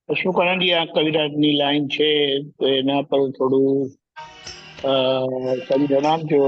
અશોકાનંદજી આ કવિરાજની લાઈન છે તો એના પર થોડું તમે જણાવજો.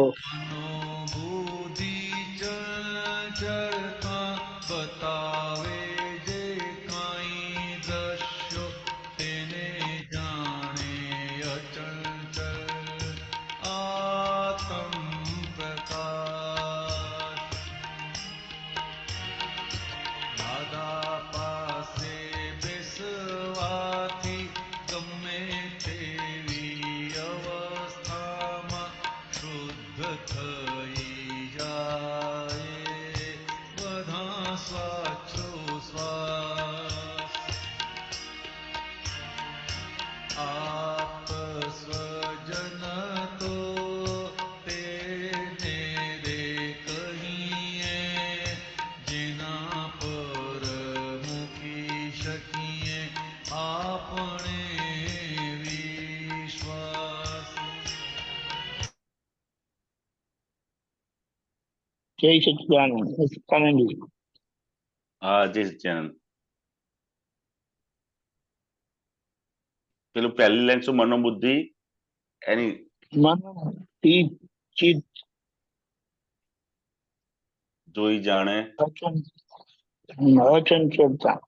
જય સચિદાનંદ. અશોકાનંદજી. હા, જય સચિદાનંદ. પેલું પહેલી લાઈન શું? મનોબુદ્ધિ એની જોઈ જાણે અચંચળતા,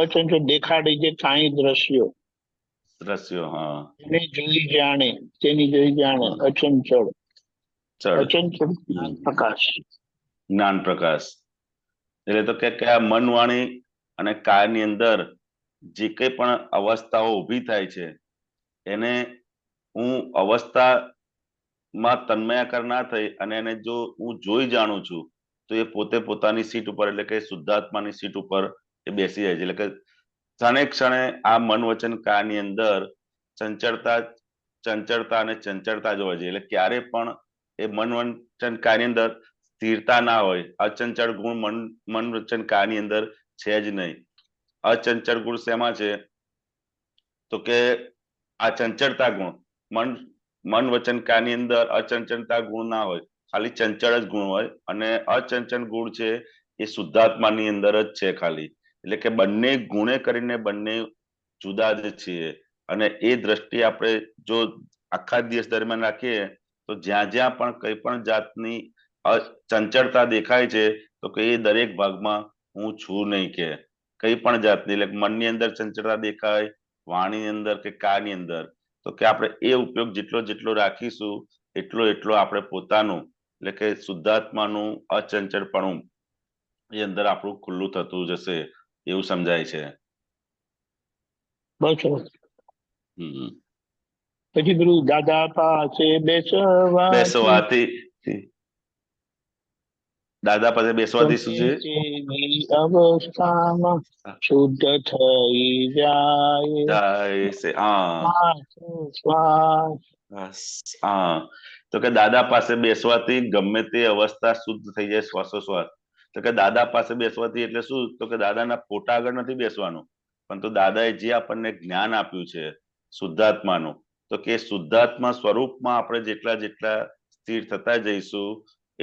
અચંચળ દેખાડે જે કાંઈ દ્રશ્યો. હા, એને જોઈ જાણે, તેની જોઈ જાણે. અચંચળ, અચંચળ જ્ઞાન પ્રકાશ. જ્ઞાન પ્રકાશ એટલે તો કે આ મન, વાણી અને કાયની અંદર જે કઈ પણ અવસ્થાઓ ઊભી થાય છે એને હું અવસ્થામાં તન્મયાકાર ના થઈ અને એને જો હું જોઈ જાણું છું તો એ પોતે પોતાની સીટ ઉપર એટલે કે શુદ્ધાત્માની સીટ ઉપર એ બેસી જાય છે. એટલે કે ક્ષણે ક્ષણે આ મન વચન કાયની અંદર ચંચળતા અને ચંચળતા જ હોય છે. એટલે ક્યારે પણ એ મન વચન કાયની અંદર સ્થિરતા ના હોય. અચંચળ ગુણ મન વચન કાયની અંદર છે જ નહીં. અચંચળ ગુણ શેમાં છે? તો કે આ ચંચળતા ગુણ મન વચન કાયની અંદર અચંચળતા ગુણ ના હોય, ખાલી ચંચળ જ ગુણ હોય. અને અચંચળ ગુણ છે એ શુદ્ધાત્માની અંદર જ છે ખાલી. એટલે કે બંને ગુણે કરીને બંને જુદા જ છીએ. અને એ દ્રષ્ટિ આપણે જો આખા દિવસ દરમિયાન રાખીએ તો જ્યાં જ્યાં પણ કઈ પણ જાતની ચંચળતા દેખાય છે તો કે એ દરેક ભાગમાં હું છું નહીં. કે કઈ પણ જાતની એટલે મનની અંદર ચંચળતા દેખાય, વાણીની અંદર કે કાની અંદર, તો કે આપણે એ ઉપયોગ જેટલો જેટલો રાખીશું એટલો આપણે પોતાનું એટલે કે શુદ્ધાત્માનું અચંચળપણું એ અંદર આપણું ખુલ્લું થતું જશે એવું સમજાય છે. પછી પેલું દાદા પાસે બેસવાથી, દાદા પાસે બેસવાથી શું છે? અવસ્થામાં શુદ્ધ થઈ જાય. તો કે દાદા પાસે બેસવાથી ગમે તે અવસ્થા શુદ્ધ થઈ જાય શ્વાસોશ્વાસ. તો કે દાદા પાસે બેસવાથી એટલે શું? તો કે દાદાના ફોટા આગળ નથી બેસવાનું, પરંતુ દાદાએ જે આપણને જ્ઞાન આપ્યું છે શુદ્ધાત્માનું, તો કે શુદ્ધાત્મા સ્વરૂપમાં આપણે જેટલા જેટલા સ્થિર થતા જઈશું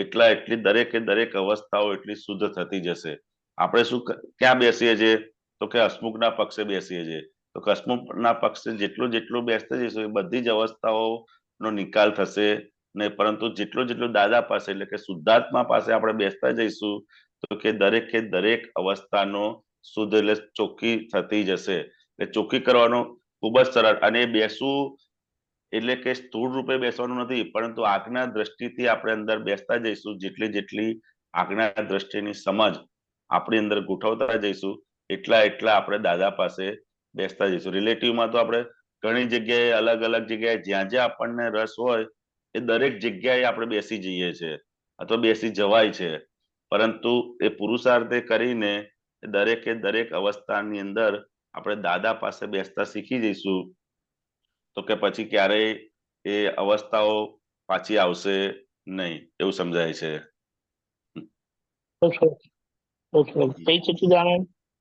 એટલી દરેકે દરેક અવસ્થાઓ એટલી શુદ્ધ થતી જશે. આપણે શું ક્યાં બેસીએ છીએ? તો કે હસમુખના પક્ષે બેસીએ છીએ. તો હસમુખના પક્ષે જેટલું બેસતા જઈશું એ બધી જ અવસ્થાઓનો નિકાલ થશે નહીં. પરંતુ જેટલું દાદા પાસે એટલે કે શુદ્ધાત્મા પાસે આપણે બેસતા જઈશું તો કે દરેકે દરેક અવસ્થાનો શુદ્ધ એટલે ચોખ્ખી થતી જશે. એટલે ચોખ્ખી કરવાનું ખૂબ જ સરળ. અને બેસવું એટલે કે સ્થૂળ રૂપે બેસવાનું નથી, પરંતુ આજ્ઞા દ્રષ્ટિથી આપણે અંદર બેસતા જઈશું. જેટલી આજ્ઞા દ્રષ્ટિની સમજ આપણી અંદર ગોઠવતા જઈશું એટલા આપણે દાદા પાસે બેસતા જઈશું. રિલેટિવમાં તો આપણે ઘણી જગ્યાએ અલગ અલગ જગ્યાએ જ્યાં જ્યાં આપણને રસ હોય એ દરેક જગ્યાએ આપણે બેસી જઈએ છીએ અથવા બેસી જવાય છે. પરંતુ એ પુરુષાર્થે કરીને દરેકે દરેક અવસ્થાની અંદર આપણે દાદા પાસે બેસતા શીખી જઈશું તો કે પછી ક્યારેય એ અવસ્થાઓ પાછી આવશે નહીં એવું સમજાય છે. જય સચિદાનંદ.